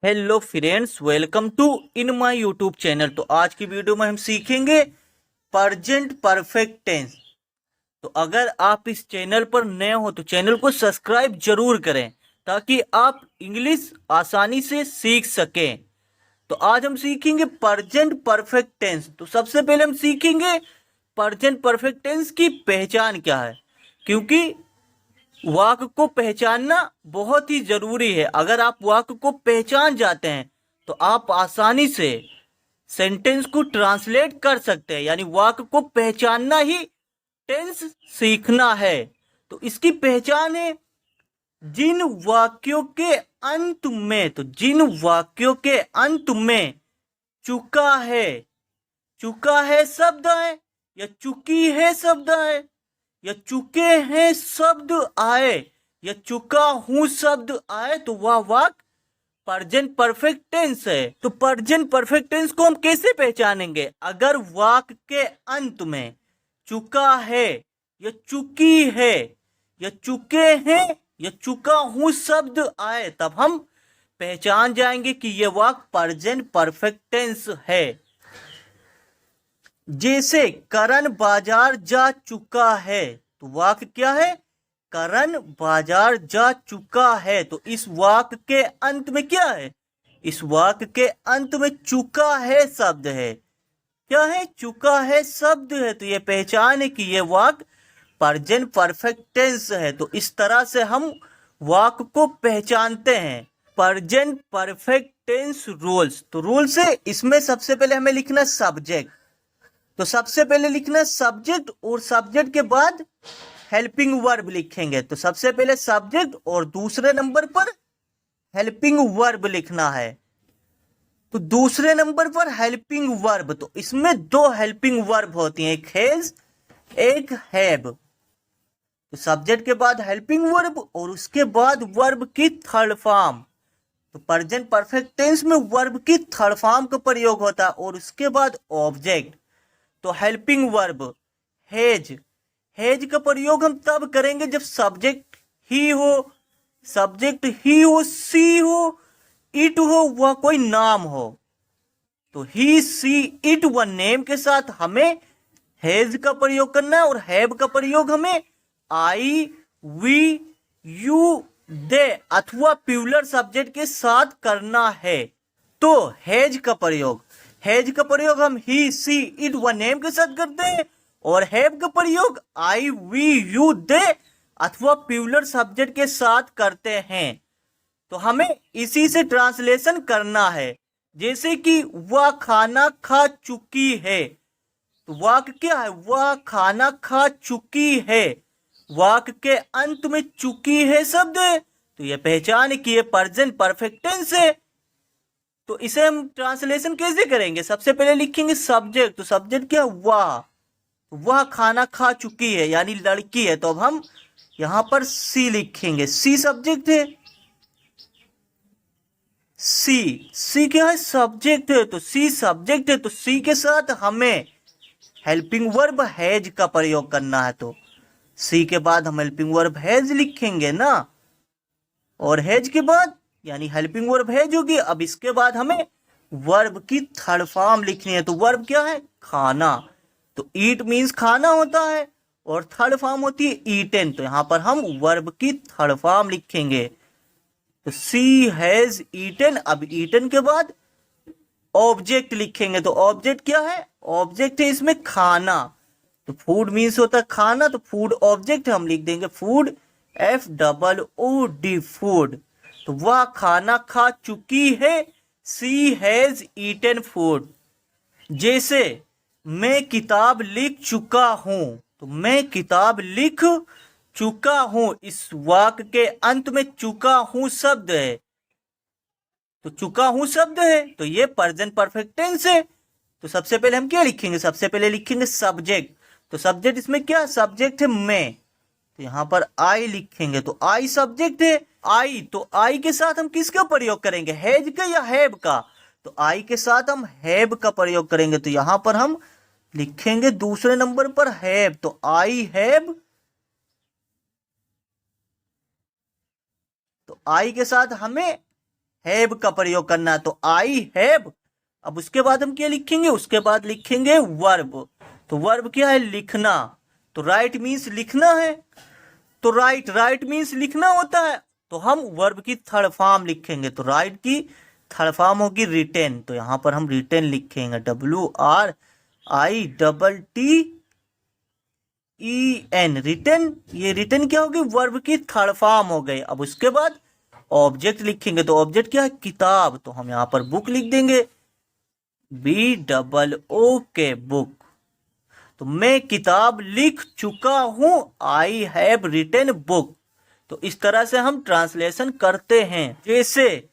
Hello friends, welcome to in my YouTube channel. तो आज की वीडियो में हम सीखेंगे प्रेजेंट परफेक्ट टेंस। तो अगर आप इस चैनल पर नए हो तो चैनल को सब्सक्राइब जरूर करें ताकि आप इंग्लिश आसानी से सीख सकें। तो आज हम सीखेंगे प्रेजेंट परफेक्ट टेंस। तो सबसे पहले हम सीखेंगे प्रेजेंट परफेक्ट टेंस की पहचान क्या है, क्योंकि वाक्य को पहचानना बहुत ही जरूरी है। अगर आप वाक्य को पहचान जाते हैं तो आप आसानी से सेंटेंस को ट्रांसलेट कर सकते हैं। यानी वाक्य को पहचानना ही टेंस सीखना है। तो इसकी पहचान है जिन वाक्यों के अंत में, तो जिन वाक्यों के अंत में चुका है शब्द आए या चुकी है शब्द आए या चुके हैं शब्द आए या चुका हूं शब्द आए तो वह वाक्य प्रेजेंट परफेक्ट टेंस है। तो प्रेजेंट परफेक्ट टेंस को हम कैसे पहचानेंगे? अगर वाक्य के अंत में चुका है या चुकी है या चुके हैं या चुका हूं शब्द आए तब हम पहचान जाएंगे कि यह वाक्य प्रेजेंट परफेक्ट टेंस है। जैसे करण बाजार जा चुका है, तो वाक्य क्या है? करण बाजार जा चुका है। तो इस वाक्य के अंत में क्या है? इस वाक्य के अंत में चुका है शब्द है। क्या है? चुका है शब्द है। तो ये पहचान है कि ये वाक्य प्रेजेंट परफेक्ट टेंस है। तो इस तरह से हम वाक्य को पहचानते हैं। Present perfect tense rules. तो रूल्स है, इसमें सबसे पहले हमें लिखना सब्जेक्ट। तो सबसे पहले लिखना सब्जेक्ट और सब्जेक्ट के बाद हेल्पिंग वर्ब लिखेंगे। तो सबसे पहले सब्जेक्ट और दूसरे नंबर पर हेल्पिंग वर्ब लिखना है। तो दूसरे नंबर पर हेल्पिंग वर्ब, तो इसमें दो हेल्पिंग वर्ब होती हैं, एक हैज एक हैव। तो सब्जेक्ट के बाद हेल्पिंग वर्ब और उसके बाद वर्ब की थर्ड फॉर्म। तो प्रेजेंट परफेक्ट टेंस में वर्ब की थर्ड फॉर्म का प्रयोग होता है और उसके बाद ऑब्जेक्ट। तो हेल्पिंग वर्ब हैज का प्रयोग हम तब करेंगे जब सब्जेक्ट ही हो, सी हो, इट हो, वह कोई नाम हो। तो ही, सी, इट व नेम के साथ हमें हैज का प्रयोग करना है और हैव का प्रयोग हमें आई, वी, यू, दे अथवा प्लूरल सब्जेक्ट के साथ करना है। तो हैज का प्रयोग हम ही, सी, इट व नेम के साथ करते हैं और हैव का प्रयोग आई, वी, यू, दे अथवा प्लूरल सब्जेक्ट के साथ करते हैं। तो हमें इसी से ट्रांसलेशन करना है। जैसे कि वह खाना खा चुकी है, तो वाक्य क्या है? वह खाना खा चुकी है। वाक्य के अंत में चुकी है शब्द है। तो यह पहचान है कि यह प्रेजेंट परफेक्ट टेंस है। तो इसे हम ट्रांसलेशन कैसे करेंगे? सबसे पहले लिखेंगे सब्जेक्ट। तो सब्जेक्ट क्या? वह खाना खा चुकी है यानी लड़की है। तो अब हम यहां पर सी लिखेंगे। सी सब्जेक्ट है। सी क्या है? सब्जेक्ट है। तो सी सब्जेक्ट है। तो सी के साथ हमें हेल्पिंग वर्ब हैज का प्रयोग करना है। तो सी के बाद हम हेल्पिंग वर्ब हैज लिखेंगे ना, और हैज के बाद यानी हेल्पिंग वर्ब हैज होगी। अब इसके बाद हमें वर्ब की थर्ड फॉर्म लिखनी है। तो वर्ब क्या है? खाना। तो ईट मीन्स खाना होता है और थर्ड फॉर्म होती है ईटन। तो यहां पर हम वर्ब की थर्ड फॉर्म लिखेंगे। तो सी हैज ईटन। अब ईटन के बाद ऑब्जेक्ट लिखेंगे। तो ऑब्जेक्ट क्या है? ऑब्जेक्ट है इसमें खाना। तो फूड मीन्स होता है खाना, तो फूड ऑब्जेक्ट हम लिख देंगे फूड, FOOD फूड। तो वह खाना खा चुकी है, सी हैज ईटन फूड। जैसे मैं किताब लिख चुका हूं, तो मैं किताब लिख चुका हूं। इस वाक्य के अंत में चुका हूं शब्द है। तो चुका हूं शब्द है तो ये प्रेजेंट परफेक्ट टेंस है। तो सबसे पहले हम क्या लिखेंगे? सबसे पहले लिखेंगे सब्जेक्ट। तो सब्जेक्ट इसमें क्या? सब्जेक्ट है मैं। तो यहां पर आई लिखेंगे। तो आई सब्जेक्ट है। आई, तो आई के साथ हम किसका प्रयोग करेंगे? हैज का या हैव का? तो आई के साथ हम हैव का प्रयोग करेंगे। तो यहां पर हम लिखेंगे दूसरे नंबर पर हैव। तो आई हैव। तो आई के साथ हमें हैव का प्रयोग करना है, तो आई हैव। अब उसके बाद हम क्या लिखेंगे, उसके बाद लिखेंगे वर्ब। तो वर्ब क्या है, लिखना। तो राइट मीन्स लिखना है, तो राइट मीन्स लिखना होता है, तो हम वर्ब की थर्ड फॉर्म लिखेंगे। तो राइट की थर्ड फॉर्म होगी रिटेन, तो यहाँ पर हम रिटेन लिखेंगे, WRITEN, रिटेन। ये रिटेन क्या होगी, वर्ब की थर्ड फॉर्म हो गई। अब उसके बाद ऑब्जेक्ट लिखेंगे, तो ऑब्जेक्ट क्या है, किताब। तो हम यहाँ पर बुक लिख देंगे, BOOK, बुक। तो मैं किताब लिख चुका हूं, आई हैव रिटेन बुक। तो इस तरह से हम ट्रांसलेशन करते हैं। जैसे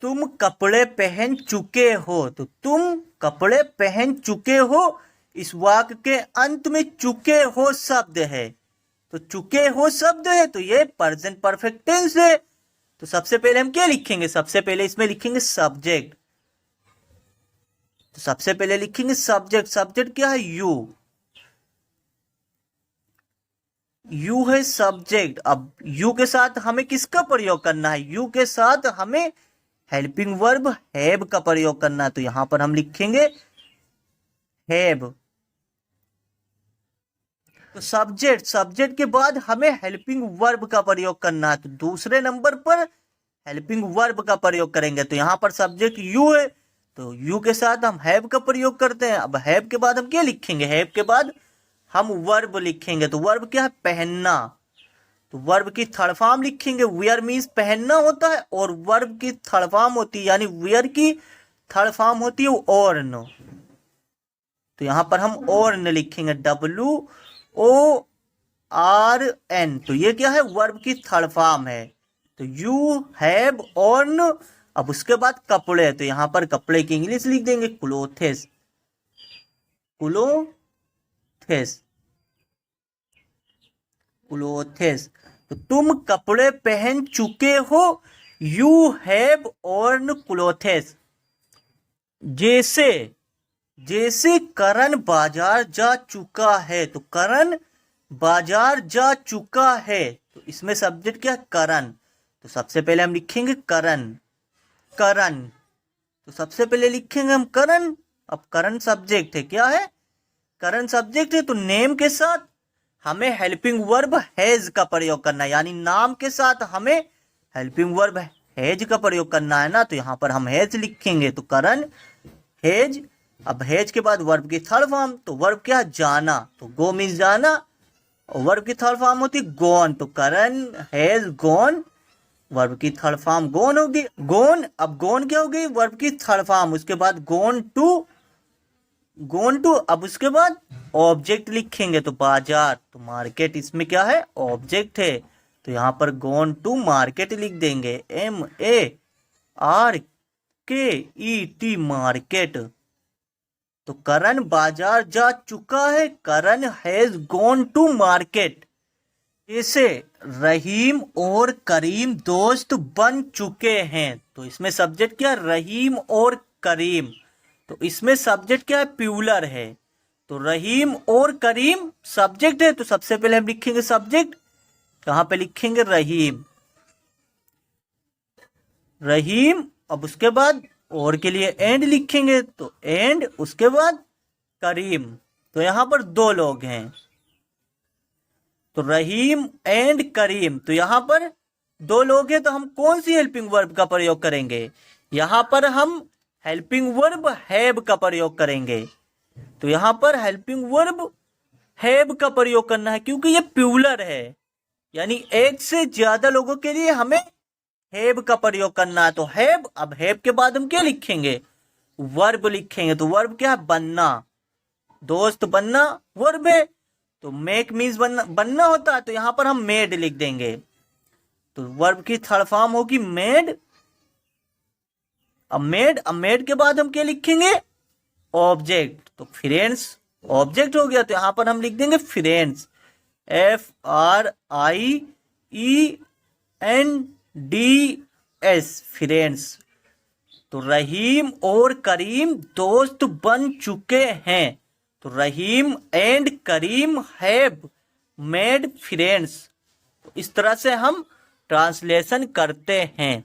तुम कपड़े पहन चुके हो, तो तुम कपड़े पहन चुके हो, इस वाक्य के अंत में चुके हो शब्द है। तो चुके हो शब्द है, तो ये प्रेजेंट परफेक्ट टेंस है। तो सबसे पहले हम क्या लिखेंगे, सबसे पहले इसमें लिखेंगे सब्जेक्ट। तो सबसे पहले लिखेंगे सब्जेक्ट। सब्जेक्ट क्या है, यू है सब्जेक्ट। अब यू के साथ हमें किसका प्रयोग करना है, यू के साथ हमें हेल्पिंग वर्ब हैव का प्रयोग करना है। तो यहां पर हम लिखेंगे हैव। तो सब्जेक्ट के बाद हमें हेल्पिंग वर्ब का प्रयोग करना है, तो दूसरे नंबर पर हेल्पिंग वर्ब का प्रयोग करेंगे। तो यहाँ पर सब्जेक्ट यू है, तो यू के साथ हम हैव का प्रयोग करते हैं। अब हैव के बाद हम क्या लिखेंगे, हैव के बाद हम वर्ब लिखेंगे। तो वर्ब क्या है, पहनना। तो वर्ब की थर्ड फॉर्म लिखेंगे, वेयर मीन्स पहनना होता है, और वर्ब की थर्ड फॉर्म होती है, यानी वेयर की थर्ड फॉर्म होती है ऑर्न। तो यहां पर हम ऑर्न लिखेंगे, WORN। तो ये क्या है, वर्ब की थर्ड फॉर्म है। तो यू हैव ऑर्न। अब उसके बाद कपड़े, तो यहां पर कपड़े की इंग्लिश लिख देंगे, क्लोथेस। तो तुम कपड़े पहन चुके हो, यू हैव ऑर्न क्लोथेस। जैसे करण बाजार जा चुका है, तो करण बाजार जा चुका है, तो इसमें सब्जेक्ट क्या है, करण। तो सबसे पहले हम लिखेंगे करण। तो सबसे पहले लिखेंगे हम करण। अब करण सब्जेक्ट है, क्या है, करण सब्जेक्ट है। तो नेम के साथ हमें हेल्पिंग वर्ब हैज का प्रयोग करना है, यानी नाम के साथ हमें हेल्पिंग वर्ब हैज का प्रयोग करना है ना। तो यहाँ पर हम हैज लिखेंगे, तो करण हैज। अब हैज के बाद वर्ब की थर्ड फॉर्म, तो वर्ब क्या है, जाना। तो गो मीन्स जाना, और वर्ब की थर्ड फॉर्म होती है गॉन। तो करण हैज गॉन, वर्ब की थर्ड फॉर्म गॉन होगी, गॉन। अब गॉन क्या होगी, वर्ब की थर्ड फॉर्म। उसके बाद गॉन टू। अब उसके बाद ऑब्जेक्ट लिखेंगे, तो बाजार। तो मार्केट इसमें क्या है, ऑब्जेक्ट है। तो यहाँ पर गॉन टू मार्केट लिख देंगे, MARKET, मार्केट। तो करण बाजार जा चुका है, करण हैज गॉन टू मार्केट। जैसे रहीम और करीम दोस्त बन चुके हैं, तो इसमें सब्जेक्ट क्या, रहीम और करीम। तो इसमें सब्जेक्ट क्या है, प्लूरल है। तो रहीम और करीम सब्जेक्ट है, तो सबसे पहले हम लिखेंगे सब्जेक्ट, कहां पे लिखेंगे, रहीम। अब उसके बाद और के लिए एंड लिखेंगे, तो एंड। उसके बाद करीम। तो यहां पर दो लोग हैं, तो रहीम एंड करीम। तो यहां पर दो लोग हैं, तो हम कौन सी हेल्पिंग वर्ब का प्रयोग करेंगे, यहां पर हम हेल्पिंग वर्ब हैव का प्रयोग करेंगे। तो यहां पर हेल्पिंग वर्ब हैव का प्रयोग करना है, क्योंकि ये प्लूरल है, यानी एक से ज्यादा लोगों के लिए हमें हैव का प्रयोग करना है। तो हैव। अब हैव के बाद हम क्या लिखेंगे, वर्ब लिखेंगे। तो वर्ब क्या है, बनना। दोस्त बनना वर्ब है, तो मेक मीन्स बनना होता है, तो यहां पर हम मेड लिख देंगे। तो वर्ब की थर्ड फॉर्म होगी मेड। अब मेड के बाद हम क्या लिखेंगे, ऑब्जेक्ट। तो फ्रेंड्स ऑब्जेक्ट हो गया, तो यहां पर हम लिख देंगे फ्रेंड्स, FRIENDS, फ्रेंड्स। तो रहीम और करीम दोस्त बन चुके हैं, तो Rahim and Karim have made friends. तो इस तरह से हम ट्रांसलेशन करते हैं।